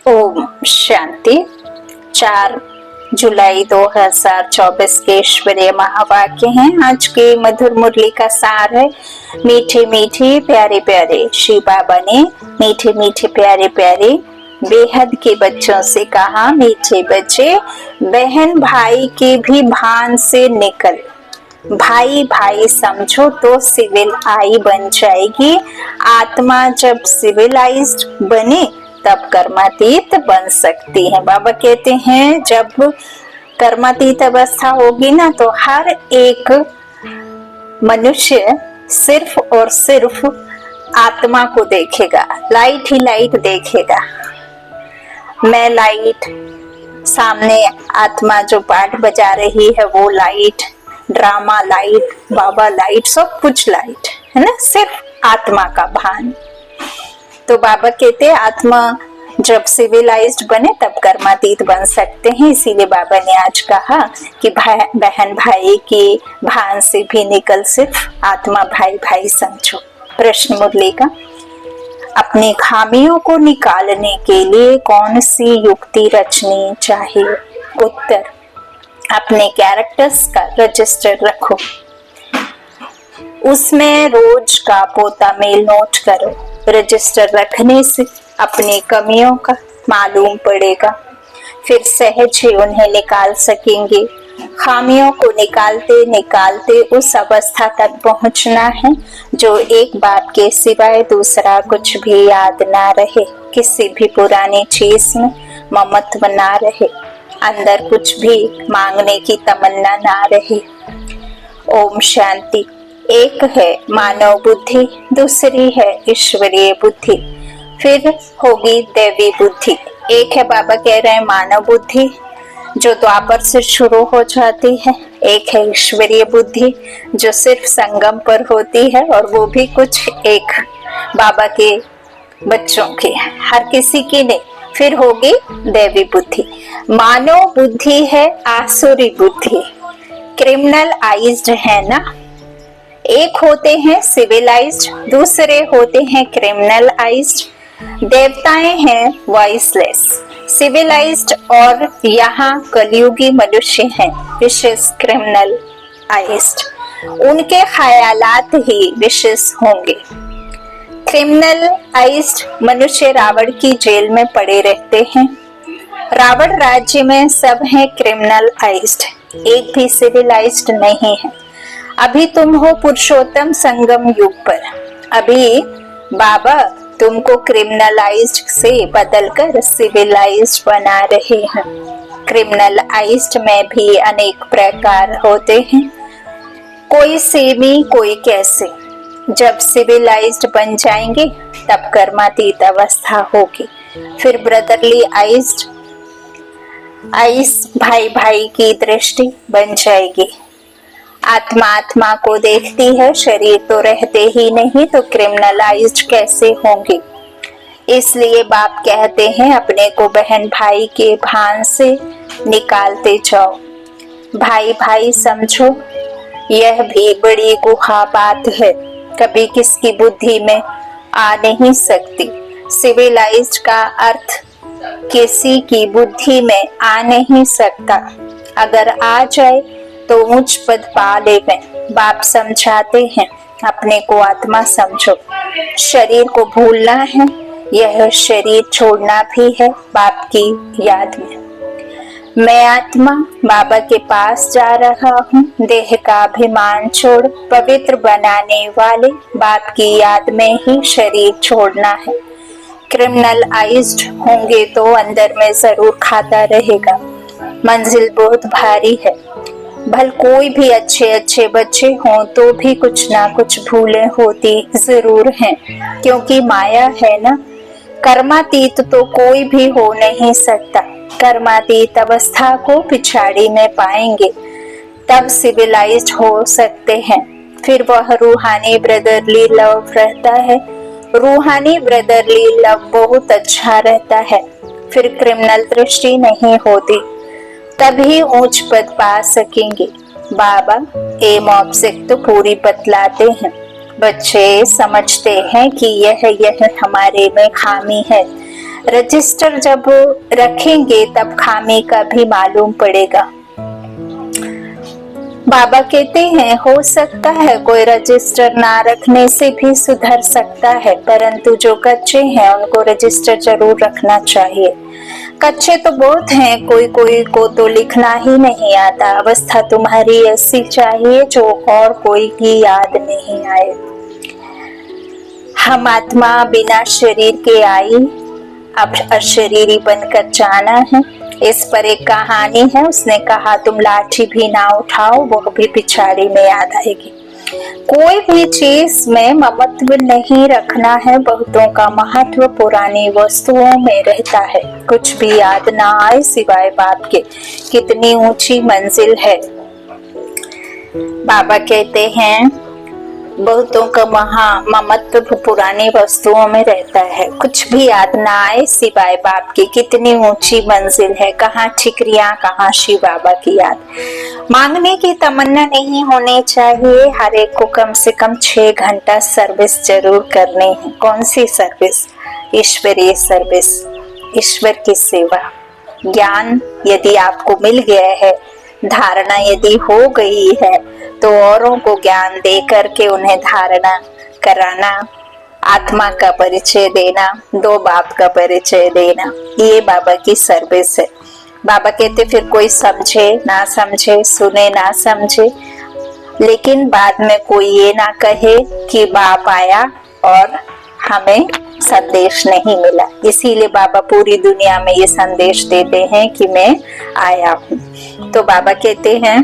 ओम शांति। 4 जुलाई 2024 के ईश्वरीय महावाक्य हैं। आज के मधुर मुरली का सार है, मीठे मीठे प्यारे प्यारे। श्री बाबा ने मीठे मीठे प्यारे प्यारे बेहद के बच्चों से कहा, मीठे बच्चे, बहन भाई के भी भान से निकल, भाई भाई समझो तो सिविल आई बन जाएगी। आत्मा जब सिविलाइज्ड बने तब कर्मातीत बन सकती है। बाबा कहते हैं जब कर्मातीत अवस्था होगी ना तो हर एक मनुष्य सिर्फ और सिर्फ आत्मा को देखेगा, लाइट ही लाइट देखेगा। मैं लाइट, सामने आत्मा जो पाठ बजा रही है वो लाइट, ड्रामा लाइट, बाबा लाइट, सब कुछ लाइट है ना, सिर्फ आत्मा का भान। तो बाबा कहते हैं आत्मा जब सिविलाइज्ड बने तब कर्मातीत बन सकते हैं। इसीलिए बाबा ने आज कहा कि बहन भाई के भान से भी निकल, सिर्फ आत्मा भाई भाई समझो। प्रश्न मुरली का, अपनी खामियों को निकालने के लिए कौन सी युक्ति रचनी चाहिए? उत्तर, अपने कैरेक्टर्स का रजिस्टर रखो, उसमें रोज का पोता मेल नोट करो। रजिस्टर रखने से अपनी कमियों का मालूम पड़ेगा, फिर सहज ही उन्हें निकाल सकेंगे। खामियों को निकालते निकालते उस अवस्था तक पहुंचना है जो एक बात के सिवाय दूसरा कुछ भी याद ना रहे, किसी भी पुरानी चीज में ममत्व ना रहे, अंदर कुछ भी मांगने की तमन्ना ना रहे। ओम शांति। एक है मानव बुद्धि, दूसरी है ईश्वरीय बुद्धि, फिर होगी दैवी बुद्धि। एक है बाबा कह रहे हैं मानव बुद्धि जो द्वापर से शुरू हो जाती है, एक है ईश्वरीय बुद्धि जो सिर्फ संगम पर होती है, और वो भी कुछ एक बाबा के बच्चों की, हर किसी की नहीं। फिर होगी दैवी बुद्धि। मानव बुद्धि है आसुरी बुद्धि, क्रिमिनल आइज्ड है ना। एक होते हैं सिविलाइज्ड, दूसरे होते हैं क्रिमिनल आइज्ड। देवताएं हैं वॉइसलेस, सिविलाइज्ड, और यहाँ कलयुगी मनुष्य हैं विशेष क्रिमिनल आइज्ड। उनके ख्यालात ही विशेष होंगे। क्रिमिनल आइज्ड मनुष्य रावण की जेल में पड़े रहते हैं। रावण राज्य में सब हैं क्रिमिनल आइज्ड, एक भी सिविलाइज्ड नहीं है। अभी तुम हो पुरुषोत्तम संगम युग पर, अभी बाबा तुमको क्रिमिनलाइज्ड से बदलकर सिविलाइज्ड बना रहे हैं। क्रिमिनलाइज्ड में भी अनेक प्रकार होते हैं, कोई सेमी कोई कैसे। जब सिविलाइज्ड बन जाएंगे तब कर्मातीत अवस्था होगी। फिर ब्रदरली आइज्ड, भाई भाई की दृष्टि बन जाएगी। आत्मा आत्मा को देखती है, शरीर तो रहते ही नहीं, तो क्रिमिनलाइज्ड कैसे होंगे। इसलिए बाप कहते हैं अपने को बहन भाई के भान से निकालते जाओ, भाई भाई समझो। यह भी बड़ी गुहा बात है, कभी किसकी बुद्धि में आ नहीं सकती। सिविलाइज्ड का अर्थ किसी की बुद्धि में आ नहीं सकता, अगर आ जाए तो उच्च पद पा लेवे। बाप समझाते हैं अपने को आत्मा समझो, शरीर को भूलना है, यह शरीर छोड़ना भी है बाप की याद में। मैं आत्मा बाबा के पास जा रहा हूँ, देह का अभिमान छोड़ पवित्र बनाने वाले बाप की याद में ही शरीर छोड़ना है। क्रिमिनल आइज्ड होंगे तो अंदर में जरूर खाता रहेगा, मंजिल बहुत भारी है। भल कोई भी अच्छे अच्छे बच्चे हों तो भी कुछ ना कुछ भूलें होती जरूर हैं, क्योंकि माया है ना। कर्मातीत तो कोई भी हो नहीं सकता, कर्मातीत अवस्था को पिछाड़ी में पाएंगे तब सिविलाइज्ड हो सकते हैं। फिर वह रूहानी ब्रदरली लव रहता है, रूहानी ब्रदरली लव बहुत अच्छा रहता है। फिर क्रिमिनल दृष्टि नहीं होती, तभी ऊंच पद पा सकेंगे। बाबा एम ऑब्जेक्ट तो पूरी बतलाते हैं, बच्चे समझते हैं कि यह हमारे में खामी है, रजिस्टर जब रखेंगे तब खामी का भी मालूम पड़ेगा। बाबा कहते हैं हो सकता है कोई रजिस्टर ना रखने से भी सुधर सकता है, परंतु जो कच्चे हैं उनको रजिस्टर जरूर रखना चाहिए। कच्चे तो बहुत हैं, कोई कोई को तो लिखना ही नहीं आता। अवस्था तुम्हारी ऐसी चाहिए जो और कोई की याद नहीं आए। हम आत्मा बिना शरीर के आई, अब अशरीरी बनकर जाना है। इस पर एक कहानी है। उसने कहा तुम लाठी भी ना उठाओ, वह भी पिछाड़ी में याद आएगी। कोई भी चीज में ममत्व नहीं रखना है। बहुतों का महत्व पुरानी वस्तुओं में रहता है। कुछ भी याद ना आए सिवाय बाप के, कितनी ऊंची मंजिल है। बाबा कहते हैं बहुतों का ममत्व पुरानी वस्तुओं में रहता है। कुछ भी याद ना आए सिवाय बाप की, कितनी ऊंची मंजिल है। कहाँ ठिकरियां, कहाँ शिव बाबा की याद। मांगने की तमन्ना नहीं होनी चाहिए। हर एक को कम से कम 6 घंटा सर्विस जरूर करनी है। कौन सी सर्विस? ईश्वरीय सर्विस, ईश्वर की सेवा। ज्ञान यदि आपको मिल गया है, धारणा यदि हो गई है, तो औरों को ज्ञान दे करके उन्हें धारणा कराना, आत्मा का परिचय देना, दो बाप का परिचय देना, ये बाबा की सर्विस है। बाबा कहते फिर कोई समझे ना समझे, सुने ना समझे, लेकिन बाद में कोई ये ना कहे कि बाप आया और हमें संदेश नहीं मिला। इसीलिए बाबा पूरी दुनिया में ये संदेश देते हैं कि मैं आया हूँ। तो बाबा कहते हैं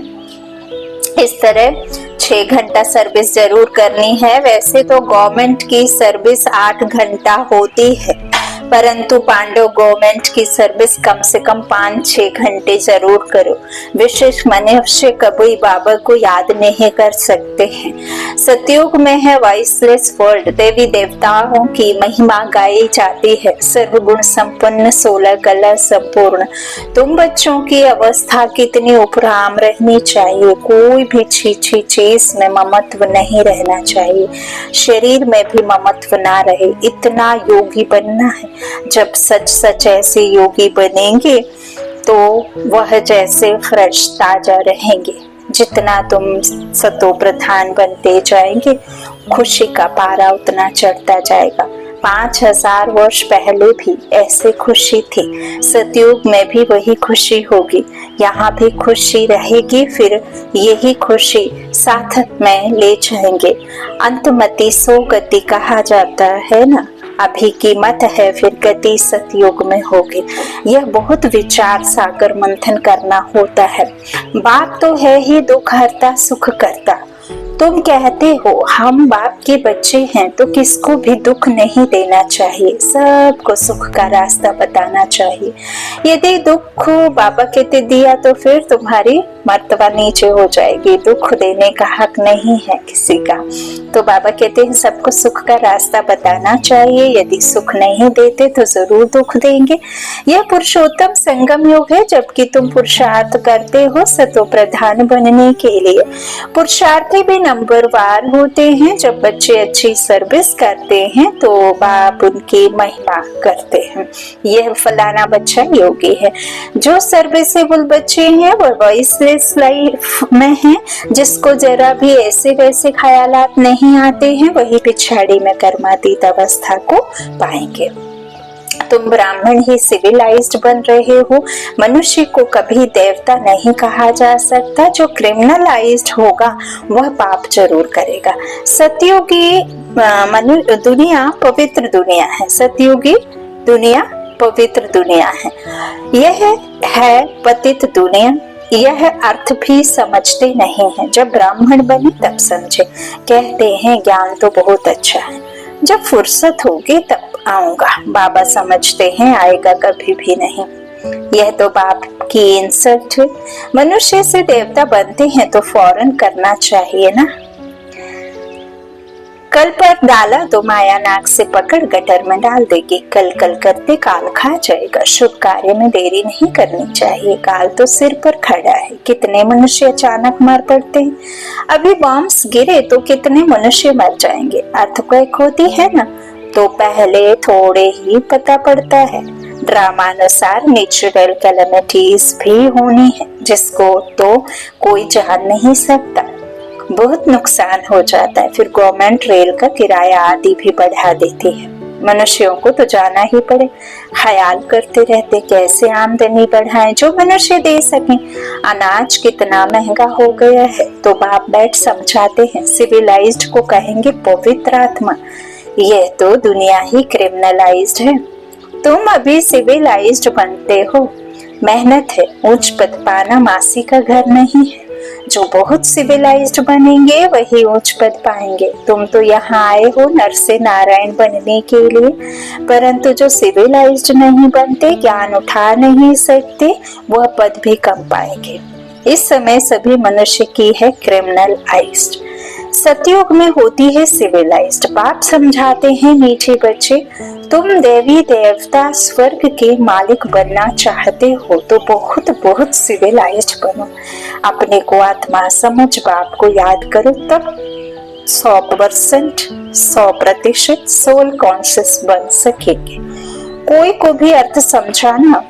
इस तरह 6 घंटा सर्विस जरूर करनी है। वैसे तो गवर्नमेंट की सर्विस 8 घंटा होती है, परंतु पांडव गवर्नमेंट की सर्विस कम से कम 5-6 घंटे जरूर करो। विशेष मनुष्य कभी बाबा को याद नहीं कर सकते हैं। सतयुग में है वॉइसलेस वर्ल्ड। देवी देवताओं की महिमा गाई जाती है। सर्वगुण संपन्न 16 कला संपूर्ण। तुम बच्चों की अवस्था कितनी उपराम रहनी चाहिए। कोई भी छीछी चीज में ममत्व नहीं रहना चाहिए। शरीर में भी ममत्व ना रहे। इतना योगी बनना है। जब सच सच ऐसे योगी बनेंगे तो वह जैसे फ्रेश ताजा रहेंगे। जितना तुम सतो प्रधान बनते जाएंगे, खुशी का पारा उतना चढ़ता जाएगा। 5000 वर्ष पहले भी ऐसे खुशी थी। सतयुग में भी वही खुशी होगी। यहाँ भी खुशी रहेगी। फिर यही खुशी साथ में ले जाएंगे। अंतमति सो गति कहा जाता है ना। अभी की मत है, फिर गति सतयुग में होगी। यह बहुत विचार सागर मंथन करना होता है। बाप तो है ही दुख हरता सुख करता। तुम कहते हो हम बाप के बच्चे हैं, तो किसको भी दुख नहीं देना चाहिए। सबको सुख का रास्ता बताना चाहिए। यदि दुख बाबा कहते दिया तो फिर तुम्हारी मर्तबा नीचे हो जाएगी। दुख देने का हक नहीं है किसी का। तो बाबा कहते हैं सबको सुख का रास्ता बताना चाहिए। यदि सुख नहीं देते तो जरूर दुख देंगे। यह पुरुषोत्तम संगम योग है, जबकि तुम पुरुषार्थ करते हो सतो प्रधान बनने के लिए। पुरुषार्थी भी नंबरवार होते हैं। जब बच्चे अच्छी सर्विस करते हैं तो बाप उनकी महिमा करते हैं। यह फलाना बच्चा योगी है। जो सर्विसेबल बच्चे हैं वह वॉइसलेस लाइफ में है। जिसको जरा भी ऐसे वैसे ख्यालात नहीं आते हैं, वही पिछाड़ी में कर्मातीत अवस्था को पाएंगे। तुम ब्राह्मण ही सिविलाइज्ड बन रहे हो। मनुष्य को कभी देवता नहीं कहा जा सकता। जो क्रिमिनलाइज्ड होगा वह पाप जरूर करेगा। सतयुगी दुनिया पवित्र दुनिया है। सतयुगी दुनिया पवित्र दुनिया है। यह है पतित दुनिया। यह अर्थ भी समझते नहीं है। जब ब्राह्मण बने तब समझे। कहते हैं ज्ञान तो बहुत अच्छा है, जब फुर्सत होगी तब आऊंगा। बाबा समझते हैं आएगा कभी भी नहीं। यह तो बाप की इंसल्ट है। मनुष्य से देवता बनते हैं तो फौरन करना चाहिए ना। कल पर डाला तो माया नाक से पकड़ गटर में डाल देगी। कल कल करते काल खा जाएगा। शुभ कार्य में देरी नहीं करनी चाहिए। काल तो सिर पर खड़ा है। कितने मनुष्य अचानक मर पड़ते हैं। अभी बॉम्ब्स गिरे तो कितने मनुष्य मर जाएंगे। अर्थक्वेक होती है ना, तो पहले थोड़े ही पता पड़ता है। ड्रामानुसार नेचुरल कैलेमिटीज भी होनी है जिसको तो कोई जान नहीं सकता। बहुत नुकसान हो जाता है। फिर गवर्नमेंट रेल का किराया आदि भी बढ़ा देती है। मनुष्यों को तो जाना ही पड़े। ख्याल करते रहते कैसे आमदनी बढ़ाएं जो मनुष्य दे सकें। अनाज कितना महंगा हो गया है तो बाप बैठ समझाते हैं। सिविलाइज्ड को कहेंगे पवित्र आत्मा। यह तो दुनिया ही क्रिमिनलाइज्ड है। तुम अभी सिविलाइज्ड बनते हो। मेहनत है। उच्च पद पाना मासी का घर नहीं है। जो बहुत सिविलाइज्ड बनेंगे वही उच्च पद पाएंगे। तुम तो यहाँ आए हो नर से नारायण बनने के लिए, परंतु जो सिविलाइज्ड नहीं बनते, ज्ञान उठा नहीं सकते, वह पद भी कम पाएंगे। इस समय सभी मनुष्य की है क्रिमिनलाइज्ड। सतयुग में होती है सिविलाइज्ड। बाप समझाते हैं मीठे बच्चे, तुम देवी देवता स्वर्ग के मालिक बनना चाहते हो तो बहुत बहुत सिविलाइज्ड बनो। अपने को आत्मा समझ बाप को याद करो, तब 100% 100% सोल कॉन्शियस बन सकेंगे। कोई को भी अर्थ समझाना।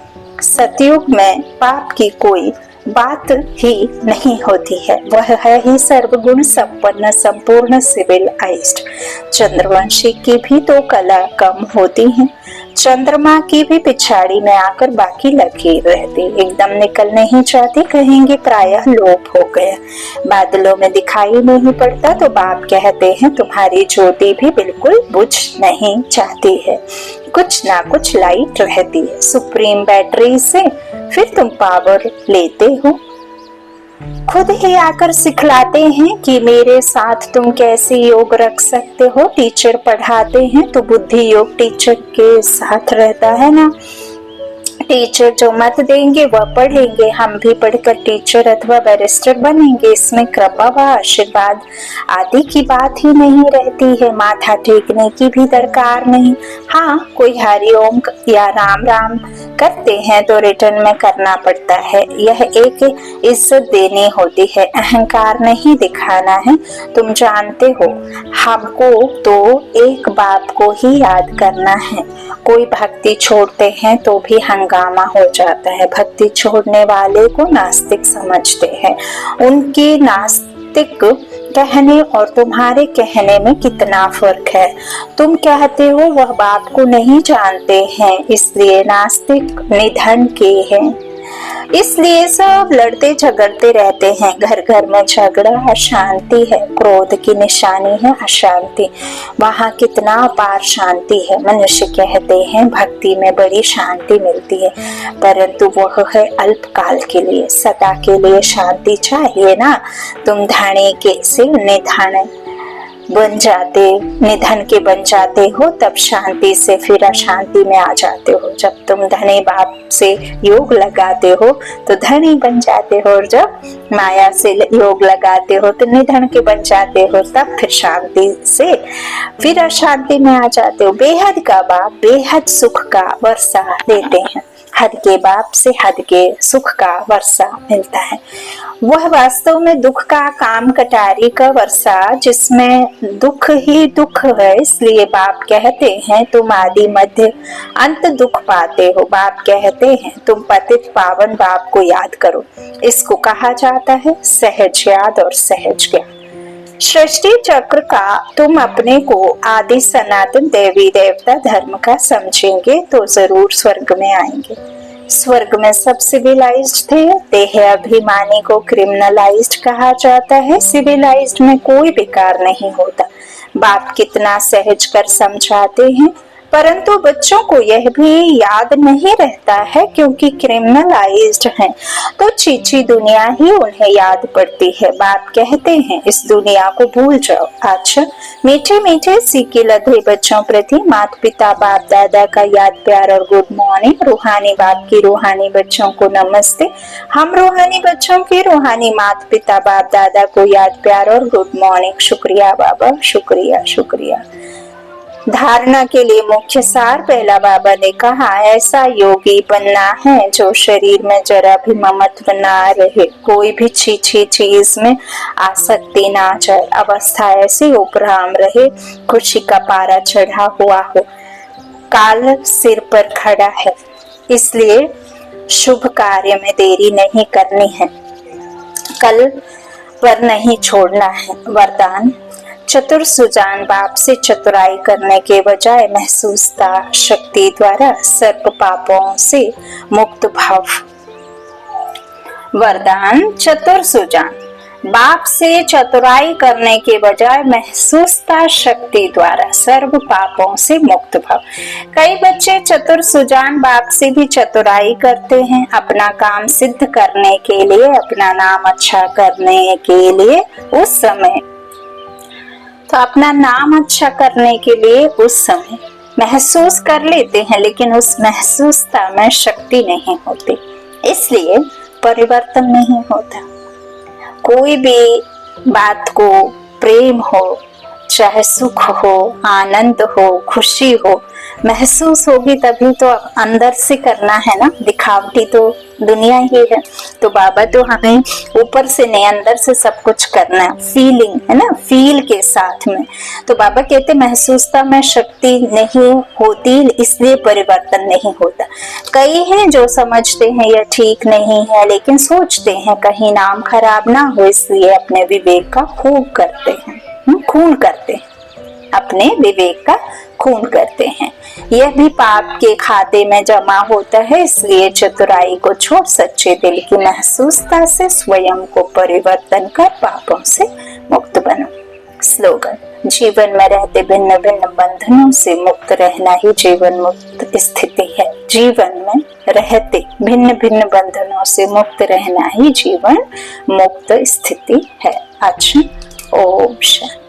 सतयुग में पाप की कोई बात ही नहीं होती है। वह है ही सर्वगुण संपन्न संपूर्ण सिविलाइज्ड। चंद्रवंशी की भी तो कला कम होती है। चंद्रमा की भी पिछाड़ी में आकर बाकी लगी रहती, एकदम निकल नहीं चाहती, कहेंगे प्रायः लोप हो गया। बादलों में दिखाई नहीं पड़ता तो बाप कहते हैं तुम्हारी ज्योति भी बिल्कुल बुझ नहीं जाती है, कुछ ना कुछ लाइट रहती है सुप्रीम बैटरी से, फिर तुम पावर लेते हो। खुद ही आकर सिखलाते हैं कि मेरे साथ तुम कैसे योग रख सकते हो। टीचर पढ़ाते हैं तो बुद्धि योग टीचर के साथ रहता है ना। टीचर जो मत देंगे वह पढ़ेंगे, हम भी पढ़कर टीचर अथवा बैरिस्टर बनेंगे। इसमें कृपा व आशीर्वाद आदि की बात ही नहीं रहती है। माथा टेकने की भी दरकार नहीं। हाँ, कोई हरिओम या राम राम करते हैं तो रिटर्न में करना पड़ता है। यह एक इज्जत देनी होती है, अहंकार नहीं दिखाना है। तुम जानते हो हमको तो एक बाप को ही याद करना है। कोई भक्ति छोड़ते हैं तो भी हंगामा हो जाता है। भक्ति छोड़ने वाले को नास्तिक समझते हैं। उनकी नास्तिक कहने और तुम्हारे कहने में कितना फर्क है। तुम कहते हो वह बाप को नहीं जानते हैं, इसलिए नास्तिक निधन के हैं। इसलिए सब लड़ते झगड़ते रहते हैं। घर घर में झगड़ा अशांति है। क्रोध की निशानी है अशांति। वहाँ कितना अपार शांति है। मनुष्य कहते हैं भक्ति में बड़ी शांति मिलती है, परंतु वह है अल्पकाल के लिए। सदा के लिए शांति चाहिए ना। तुम धनी के से निधन बन जाते, निधन के बन जाते हो, तब शांति से फिर अशांति में आ जाते हो। जब तुम धनी बाप से योग लगाते हो तो धनी बन जाते हो, और जब माया से योग लगाते हो तो निधन के बन जाते हो, तब फिर शांति से फिर अशांति में आ जाते हो। बेहद का बाप बेहद सुख का वर्षा देते हैं। हद के बाप से हद के सुख का वर्षा मिलता है। वह वास्तव में दुख का काम कटारी का वर्षा, जिसमें दुख ही दुख है। इसलिए बाप कहते हैं तुम आदि मध्य अंत दुख पाते हो। बाप कहते हैं तुम पतित पावन बाप को याद करो। इसको कहा जाता है सहज याद और सहज ज्ञान। सृष्टि चक्र का तुम अपने को आदि सनातन देवी देवता धर्म का समझेंगे तो जरूर स्वर्ग में आएंगे। स्वर्ग में सब सिविलाइज्ड थे। देह अभिमानी को क्रिमिनलाइज्ड कहा जाता है। सिविलाइज्ड में कोई बेकार नहीं होता। बाप कितना सहज कर समझाते हैं, परंतु बच्चों को यह भी याद नहीं रहता है क्योंकि क्रिमिनलाइज्ड हैं, तो चीची दुनिया ही उन्हें याद पड़ती है। बाप कहते हैं इस दुनिया को भूल जाओ। अच्छा, मीठे मीठे सीखे लधे बच्चों प्रति माता पिता बाप दादा का याद प्यार और गुड मॉर्निंग। रूहानी बाप की रूहानी बच्चों को नमस्ते। हम रूहानी बच्चों के रूहानी माता पिता बाप दादा को याद प्यार और गुड मॉर्निंग। शुक्रिया बाबा, शुक्रिया शुक्रिया। धारणा के लिए मुख्य सार पहला बाबा ने कहा, ऐसा योगी बनना है जो शरीर में जरा भी ममत्व ना रहे, कोई भी छीछी चीज में आसक्ति ना जाए, अवस्था ऐसी उपराम रहे, खुशी का पारा चढ़ा हुआ हो। काल सिर पर खड़ा है, इसलिए शुभ कार्य में देरी नहीं करनी है, कल पर नहीं छोड़ना है। वरदान, चतुर सुजान बाप से चतुराई करने के बजाय महसूसता शक्ति द्वारा सर्व पापों से मुक्त भाव। वरदान, चतुर सुजान बाप से चतुराई करने के बजाय महसूसता शक्ति द्वारा सर्व पापों से मुक्त भाव। कई बच्चे चतुर सुजान बाप से भी चतुराई करते हैं, अपना काम सिद्ध करने के लिए, अपना नाम अच्छा करने के लिए। उस समय तो अपना नाम अच्छा करने के लिए उस समय महसूस कर लेते हैं, लेकिन उस महसूसता में शक्ति नहीं होती, इसलिए परिवर्तन नहीं होता। कोई भी बात को प्रेम हो, चाहे सुख हो, आनंद हो, खुशी हो, महसूस होगी तभी तो अंदर से करना है ना, दिखावटी तो दुनिया ही है। तो बाबा तो हमें ऊपर से नहीं अंदर से सब कुछ करना है, फीलिंग है ना, फील के साथ में। तो बाबा कहते महसूसता में शक्ति नहीं होती, इसलिए परिवर्तन नहीं होता। कई हैं जो समझते हैं यह ठीक नहीं है, लेकिन सोचते हैं कहीं नाम खराब ना हो, इसलिए अपने विवेक का खूब करते हैं, खून करते हैं, अपने विवेक का खून करते हैं। यह भी पाप के खाते में जमा होता है, इसलिए चतुराई को छोड़ सच्चे दिल की महसूसता से स्वयं को परिवर्तन कर पापों से मुक्त बनो। स्लोगन, जीवन में रहते भिन्न भिन्न बंधनों से मुक्त रहना ही जीवन मुक्त स्थिति है। जीवन में रहते भिन्न भिन्न बंधनों से मुक्त रहना ही जीवन मुक्त स्थिति है। अच्छा, ओम शांति।